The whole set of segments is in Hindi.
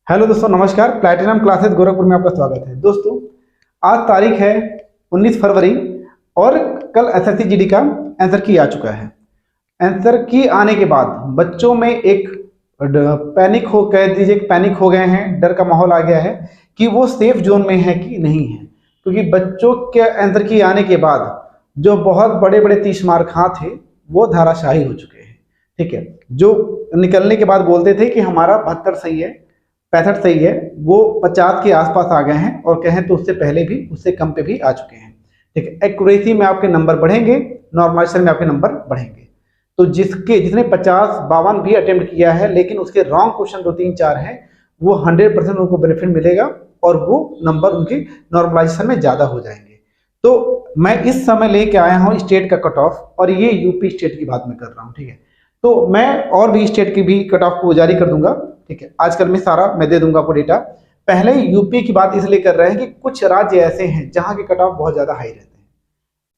हेलो दोस्तों, नमस्कार। प्लैटिनम क्लासेस गोरखपुर में आपका स्वागत है। दोस्तों, आज तारीख है 19 फरवरी और कल एसएससी जीडी का आंसर की आ चुका है। आंसर की आने के बाद बच्चों में एक पैनिक हो कह दीजिए, पैनिक हो गए हैं, डर का माहौल आ गया है कि वो सेफ जोन में है कि नहीं है। क्योंकि बच्चों के आंसर की आने के बाद जो बहुत बड़े बड़े तीसमार खां थे वो धाराशाही हो चुके हैं। ठीक है, जो निकलने के बाद बोलते थे कि हमारा 72 सही है, 65 सही है, वो 50 के आसपास आ गए हैं और कहें तो उससे पहले भी, उससे कम पे भी आ चुके हैं। ठीक है, एक्यूरेसी में आपके नंबर बढ़ेंगे, नॉर्मलाइजेशन में आपके नंबर बढ़ेंगे। तो जिसने 50-52 भी अटेम्प्ट किया है लेकिन उसके रॉन्ग क्वेश्चन 2-3-4 हैं, वो 100% उनको बेनिफिट मिलेगा और वो नंबर उनके नॉर्मलाइजेशन में ज़्यादा हो जाएंगे। तो मैं इस समय लेके आया हूँ स्टेट का कट ऑफ, और ये यूपी स्टेट की बात मैं कर रहा हूँ। ठीक है, तो मैं और भी स्टेट की भी कट ऑफ को जारी कर दूंगा। ठीक है, आजकल में सारा मैं दे दूंगा आपको डेटा। पहले यूपी की बात इसलिए कर रहे हैं कि कुछ राज्य ऐसे हैं जहां के कट ऑफ बहुत ज्यादा हाई रहते हैं।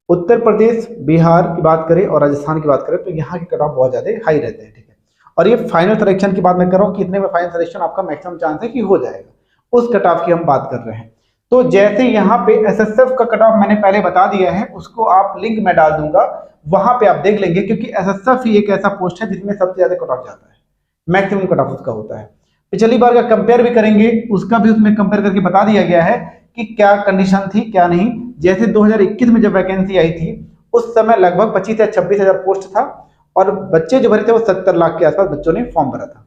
उत्तर प्रदेश, बिहार की बात करें और राजस्थान की बात करें तो यहाँ के कट ऑफ बहुत ज्यादा हाई रहते हैं। ठीक है, और ये फाइनल सिलेक्शन की बात मैं कर रहा हूँ कि इतने में फाइनल सिलेक्शन आपका मैक्सिमम चांस है कि हो जाएगा, उस कट ऑफ की हम बात कर रहे हैं। तो जैसे यहाँ पे एसएसएफ का कट ऑफ मैंने पहले बता दिया है, उसको आप लिंक में डाल दूंगा, वहां पे आप देख लेंगे। क्योंकि एसएसएफ ही एक ऐसा पोस्ट है जिसमें सबसे ज्यादा कट ऑफ जाता है, मैक्सिमम कट ऑफ उसका होता है। पिछली बार का कंपेयर भी करेंगे, उसका भी उसमें कंपेयर करके बता दिया गया है कि क्या कंडीशन थी क्या नहीं। जैसे 2021 में जब वैकेंसी आई थी उस समय लगभग 25 या 26 हजार पोस्ट था और बच्चे जो भरे थे वो 70 लाख के आसपास बच्चों ने फॉर्म भरा था।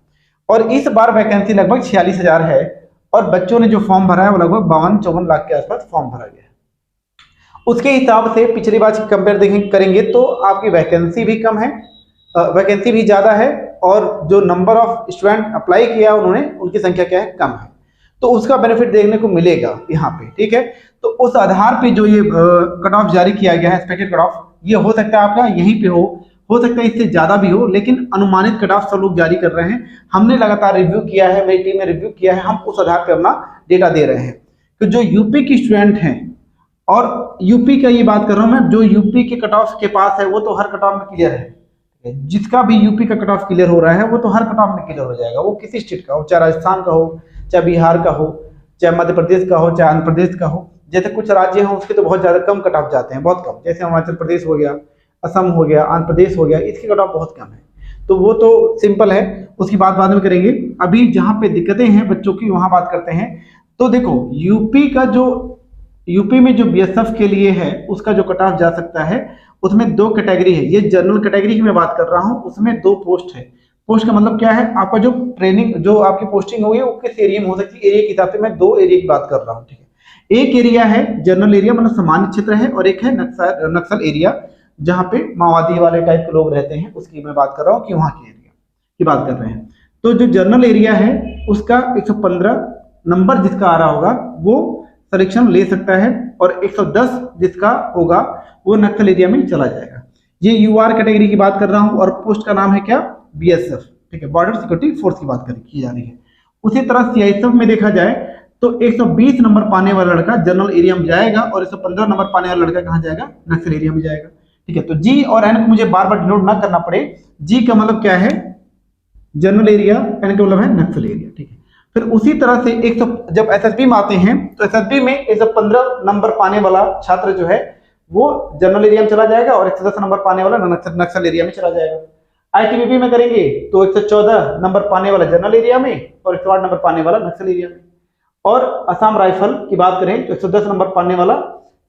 और इस बार वैकेंसी लगभग 46 हजार है और बच्चों ने जो फॉर्म भरा है वो लगभग 52-54 लाख के आसपास फॉर्म भरा गया है। उसके हिसाब से पिछली बार की कंपेयर करेंगे तो आपकी वैकेंसी भी कम है, वैकेंसी भी ज्यादा है, और जो नंबर ऑफ स्टूडेंट अप्लाई किया उन्होंने, उनकी संख्या क्या है, कम है। तो उसका बेनिफिट देखने को मिलेगा यहाँ पे। ठीक है, तो उस आधार पे जो ये कट ऑफ जारी किया गया है, एक्सपेक्टेड कट ऑफ, ये हो सकता है आपका यहीं पे हो सकता है इससे ज्यादा भी हो, लेकिन अनुमानित कट ऑफ सब लोग जारी कर रहे हैं। हमने लगातार रिव्यू किया है, मेरी टीम ने रिव्यू किया है, हम उस आधार पे अपना डेटा दे रहे हैं। तो जो यूपी की स्टूडेंट हैं, और यूपी का ये बात कर रहा हूं मैं, जो यूपी के कट ऑफ के पास है वो तो हर कट ऑफ में क्लियर है। जिसका भी यूपी का कट ऑफ क्लियर हो रहा है वो तो हर कट ऑफ में क्लियर हो जाएगा, वो किसी स्टेट का हो, चाहे राजस्थान का हो, चाहे बिहार का हो, चाहे मध्य प्रदेश का हो, चाहे आंध्र प्रदेश का हो। जैसे कुछ राज्य हैं उसके तो बहुत ज्यादा कम कट ऑफ जाते हैं, बहुत कम, जैसे अरुणाचल प्रदेश हो गया, असम हो गया, आंध्र प्रदेश हो गया, इसके कट ऑफ बहुत कम है। तो वो तो सिंपल है, उसकी बात बाद में करेंगे। अभी जहाँ पे दिक्कतें हैं बच्चों की वहां बात करते हैं। तो देखो, यूपी में जो बीएसएफ के लिए है उसका जो कट ऑफ जा सकता है, उसमें दो कैटेगरी है। ये जनरल कैटेगरी की मैं बात कर रहा हूँ, उसमें 2 पोस्ट है। पोस्ट का मतलब क्या है, आपका जो ट्रेनिंग, जो आपकी पोस्टिंग होगी वो किस एरिया में हो सकती है, एरिया के हिसाब से मैं 2 एरिया की बात कर रहा हूँ। ठीक है, एक एरिया है जनरल एरिया, मतलब सामान्य क्षेत्र है, और एक है नक्सल एरिया, जहाँ पे माओवादी वाले टाइप के लोग रहते हैं, उसकी मैं बात कर रहा हूँ कि वहाँ के एरिया की बात कर रहे हैं। तो जो जनरल एरिया है उसका 115 नंबर जिसका आ रहा होगा वो सिलेक्शन ले सकता है, और 110 जिसका होगा वो नक्सल एरिया में चला जाएगा। ये यूआर कैटेगरी की बात कर रहा हूं, और पोस्ट का नाम है क्या, बीएसएफ। ठीक है, बॉर्डर सिक्योरिटी फोर्स की बात की जा रही है। उसी तरह सीआईएसएफ में देखा जाए तो 120 नंबर पाने वाला लड़का जनरल एरिया में जाएगा और 115 नंबर पाने वाला लड़का कहाँ जाएगा, नक्सल एरिया में जाएगा। ठीक है, तो जी और एन को मुझे बार बार डिनोट ना करना पड़े। जी का मतलब क्या है, जनरल एरिया, एन का मतलब है नक्सल एरिया। ठीक है, फिर उसी तरह से जब एसएसबी में आते हैं तो एसएसबी में 115 नंबर पाने वाला छात्र जो है वो जनरल एरिया में चला जाएगा और 110 नंबर पाने वाला नक्सल एरिया में चला जाएगा। आईटीबीपी में करेंगे तो 114 नंबर पाने वाला जनरल एरिया में और 108 नंबर पाने वाला नक्सल एरिया में। और असम राइफल की बात करें तो 110 नंबर पाने वाला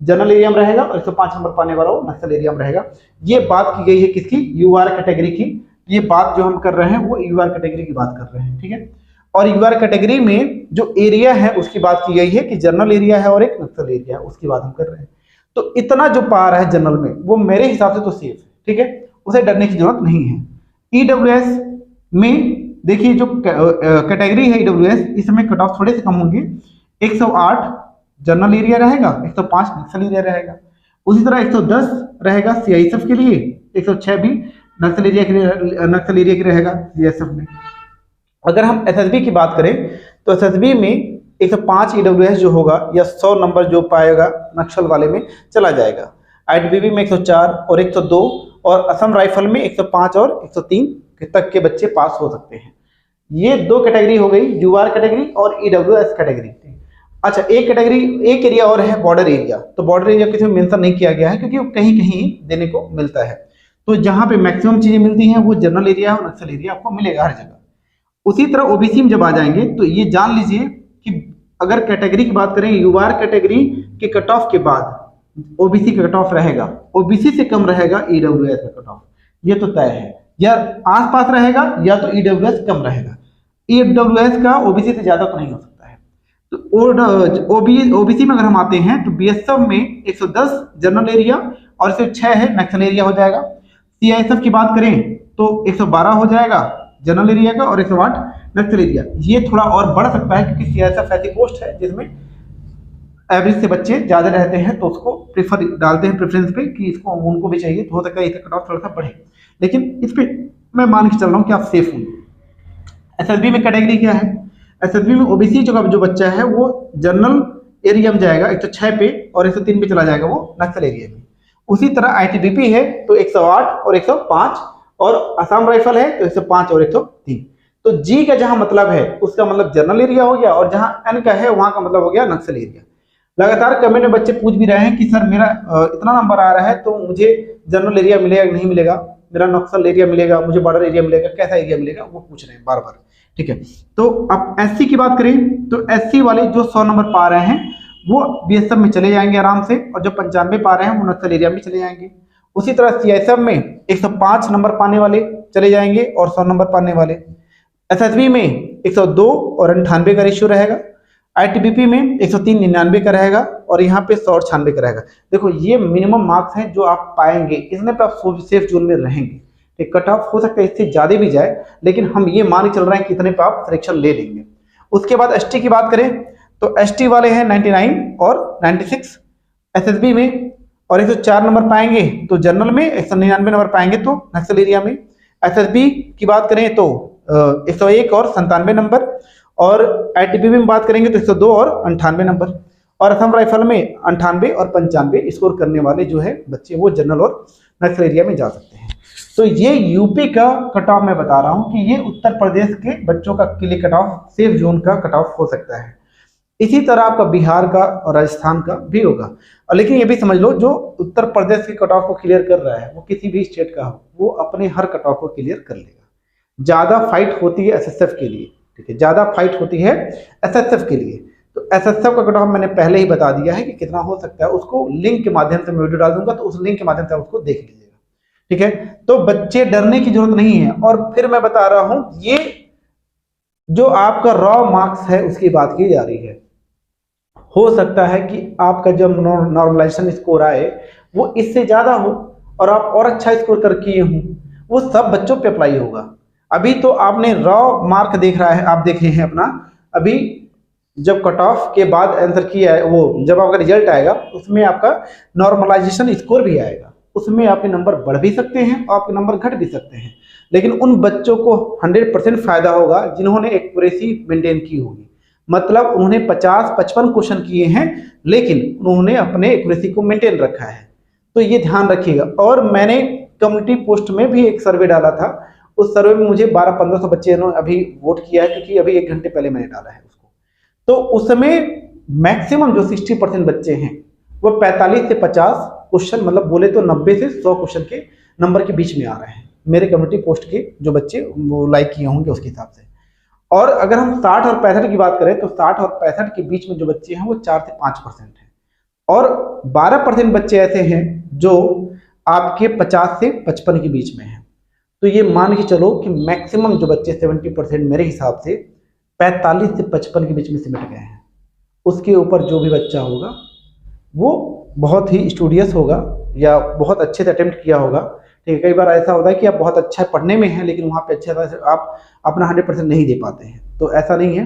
जनरल एरिया में रहेगा और 105 नंबर पाने वाला वो नक्सल एरिया में रहेगा। ये बात की गई है किसकी, यूआर कैटेगरी की। ये बात जो हम कर रहे हैं वो यूआर कैटेगरी की बात कर रहे हैं। ठीक है, और यूआर कैटेगरी में जो एरिया है उसकी बात की गई है कि जनरल एरिया है और एक नक्सल एरिया है, उसकी बात हम कर रहे हैं। तो इतना जो पार है जनरल में वो मेरे हिसाब से तो सेफ है। ठीक है, उसे डरने की जरूरत नहीं है। ईडब्ल्यूएस में देखिए जो कैटेगरी है ईडब्ल्यूएस, इसमें कट ऑफ थोड़े से कम होंगे। 108 जनरल एरिया रहेगा, 105 नक्सल एरिया रहेगा। उसी तरह 110 रहेगा सीआईएसएफ के लिए, 106 भी नक्सल एरिया के रहेगा सीआईएसएफ में। अगर हम एसएसबी की बात करें तो एसएसबी में 105 ईडब्ल्यूएस जो होगा या 100 नंबर जो पाएगा नक्सल वाले में चला जाएगा। आईटीबीपी में 104 और 102, और असम राइफल में 105 और 103 तक के बच्चे पास हो सकते हैं। ये दो कैटेगरी हो गई, यूआर कैटेगरी और ईडब्ल्यूएस कैटेगरी। अच्छा, एक कैटेगरी, एक एरिया और है बॉर्डर एरिया। तो बॉर्डर एरिया किसी में मेंशन नहीं किया गया है क्योंकि वो कहीं कहीं देने को मिलता है। तो जहां पे मैक्सिमम चीजें मिलती हैं वो जनरल एरिया और नक्सल एरिया आपको मिलेगा हर जगह। उसी तरह ओबीसी में जब आ जाएंगे तो ये जान लीजिए कि अगर कैटेगरी की बात करें, यूआर कैटेगरी के कट ऑफ के बाद ओबीसी का कट ऑफ रहेगा, ओबीसी से कम रहेगा ईडब्ल्यूएस का कट ऑफ, ये तो तय है। या आसपास रहेगा या तो ईडब्ल्यूएस कम रहेगा। ईडब्ल्यूएस का ओबीसी से ज्यादा तो नहीं हो सकता है। तो ओबीसी में अगर हम आते हैं तो बीएसएफ में 110 जनरल एरिया और सिर्फ 6 है नक्सल एरिया हो जाएगा। सीआईएसएफ की बात करें तो 112 हो जाएगा जनरल एरिया का और 108 नक्सल एरिया। ये थोड़ा और बढ़ सकता है क्योंकि सीआईएसएफ ऐसी पोस्ट है जिसमें एवरेज से बच्चे ज्यादा रहते हैं, तो उसको प्रेफर डालते हैं प्रेफरेंस पे कि इसको उनको भी चाहिए, तो हो सकता है इसका कट ऑफ थोड़ा सा बढ़े। लेकिन इस पे मैं मान के चल रहा हूँ कि आप सेफ होंगे। एसएसबी में कैटेगरी क्या है? एसएसबी में ओबीसी जो बच्चा है वो जनरल एरिया में जाएगा 106 पे और 103 पे चला जाएगा वो नक्सल एरिया में। उसी तरह आईटीबीपी है तो 108 और 105, और असम राइफल है तो 105 और 103। तो जी का जहां मतलब है उसका मतलब जनरल एरिया हो गया, और जहां एन का है वहां का मतलब हो गया नक्सल एरिया। लगातार कमेंट में बच्चे पूछ भी रहे हैं कि सर मेरा इतना नंबर आ रहा है तो मुझे जनरल एरिया मिलेगा कि नहीं मिलेगा, मेरा नक्सल एरिया मिलेगा, मुझे बॉर्डर एरिया मिलेगा, कैसा एरिया मिलेगा, वो पूछ रहे हैं बार बार। ठीक है, तो अब एससी की बात करें तो एससी वाले जो 100 नंबर पा रहे हैं वो बीएसएफ में चले जाएंगे आराम से, और जो 95 पा रहे हैं वो नक्सल एरिया में चले जाएंगे। उसी तरह सीआईएसएफ में 105 नंबर पाने वाले चले जाएंगे और 100 नंबर पाने वाले। एसएसबी में 102 और 98 का रेशियो रहेगा। आईटीबीपी में 103 99 का रहेगा, और यहाँ पे 100 96 का रहेगा। देखो ये मिनिमम मार्क्स हैं जो आप पाएंगे, इसमें पे आप सेफ जोन में रहेंगे। कट ऑफ हो सकता है इससे ज्यादा भी जाए, लेकिन हम ये मान के चल रहे हैं कि इतने पे आप सिलेक्शन ले लेंगे। उसके बाद एसटी की बात करें तो एसटी वाले हैं 99 और 96 एसएसबी में, और 104 नंबर पाएंगे तो जनरल में, 199 नंबर पाएंगे तो नक्सल एरिया में। एसएसबी की बात करें तो 101 और 97 नंबर, और आईटीबीपी में बात करेंगे तो 102 और 98 नंबर, और असम राइफल में 98 और 95 स्कोर करने वाले जो है बच्चे वो जनरल और नक्सल एरिया में जा सकते हैं। तो ये यूपी का कट ऑफ मैं बता रहा हूं कि ये उत्तर प्रदेश के बच्चों का के लिए कट ऑफ सेफ जोन का कट ऑफ हो सकता है। इसी तरह आपका बिहार का और राजस्थान का भी होगा। और लेकिन ये भी समझ लो जो उत्तर प्रदेश के कट ऑफ को क्लियर कर रहा है वो किसी भी स्टेट का हो, वो अपने हर कट ऑफ को क्लियर कर लेगा। ज्यादा फाइट होती है एसएसएफ के लिए, ठीक है, ज्यादा फाइट होती है एसएसएफ के लिए। तो एसएसएफ का कट ऑफ मैंने पहले ही बता दिया है कि कितना हो सकता है, उसको लिंक के माध्यम से मैं वीडियो डाल दूंगा, तो उस लिंक के माध्यम से उसको देख लीजिएगा। ठीक है, तो बच्चे डरने की जरूरत नहीं है। और फिर मैं बता रहा हूं ये जो आपका रॉ मार्क्स है उसकी बात की जा रही है। हो सकता है कि आपका जब नॉर्मलाइजेशन स्कोर आए वो इससे ज्यादा हो और आप और अच्छा स्कोर कर किए हों, वो सब बच्चों पे अप्लाई होगा। अभी तो आपने रॉ मार्क देख रहा है, आप देख रहे हैं अपना, अभी जब कट ऑफ के बाद आंसर किया है वो जब आपका रिजल्ट आएगा उसमें आपका नॉर्मलाइजेशन स्कोर भी आएगा, उसमें आपके नंबर बढ़ भी सकते हैं और आपके नंबर घट भी सकते हैं। लेकिन उन बच्चों को 100% फायदा होगा जिन्होंने एक्यूरेसी मेंटेन की होगी, मतलब उन्होंने 50-55 क्वेश्चन किए हैं लेकिन उन्होंने अपने एक्यूरेसी को मेंटेन रखा है। तो ये ध्यान रखिएगा। और मैंने कम्युनिटी पोस्ट में भी एक सर्वे डाला था, उस सर्वे में मुझे 1200-1500 बच्चे ने अभी वोट किया है, क्योंकि अभी 1 घंटे पहले मैंने डाला है उसको। तो उसमें मैक्सिमम जो 60% बच्चे हैं वो 45 से 50 क्वेश्चन, मतलब बोले तो 90 से 100 क्वेश्चन के नंबर के बीच में आ रहे हैं मेरे कम्युनिटी पोस्ट के जो बच्चे वो लाइक किए होंगे उसके हिसाब से। और अगर हम 60 और 65 की बात करें तो 60 और 65 के बीच में जो बच्चे हैं वो 4 से 5% हैं, और 12% बच्चे ऐसे हैं जो आपके 50 से 55 के बीच में हैं। तो ये मान के चलो कि मैक्सिमम जो बच्चे 70% मेरे हिसाब से 45 से 55 के बीच में सिमट गए हैं। उसके ऊपर जो भी बच्चा होगा वो बहुत ही स्टूडियस होगा या बहुत अच्छे से अटेम्प्ट किया होगा। ठीक है, कई बार ऐसा होता है कि आप बहुत अच्छा पढ़ने में हैं लेकिन वहाँ पे अच्छे से आप अपना 100% नहीं दे पाते हैं, तो ऐसा नहीं है,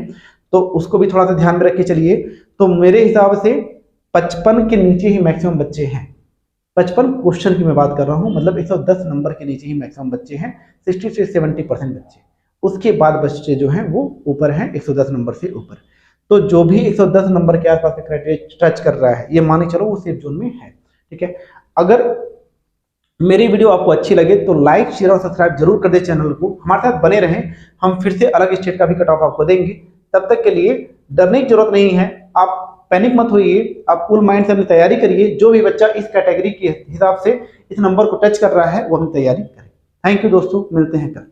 तो उसको भी थोड़ा सा ध्यान में रख के चलिए। तो मेरे हिसाब से 55 के नीचे ही मैक्सिमम बच्चे हैं, 55 क्वेश्चन की मैं बात कर रहा हूँ, मतलब 110 नंबर के नीचे ही मैक्सिमम बच्चे हैं, 60 से 70% बच्चे। उसके बाद बच्चे जो हैं वो ऊपर हैं 110 नंबर से ऊपर। तो जो भी 110 नंबर के आसपास का क्राइटेरिया टच कर रहा है ये माने चलो वो सेफ जोन में है। ठीक है, अगर मेरी वीडियो आपको अच्छी लगे तो लाइक शेयर और सब्सक्राइब जरूर कर दे चैनल को, हमारे साथ बने रहें। हम फिर से अलग स्टेट का भी कट ऑफ आपको देंगे। तब तक के लिए डरने की जरूरत नहीं है, आप पैनिक मत होइए, आप कूल माइंड से अपनी तैयारी करिए। जो भी बच्चा इस कैटेगरी के हिसाब से इस नंबर को टच कर रहा है वो अपनी तैयारी करे। थैंक यू दोस्तों, मिलते हैं कल।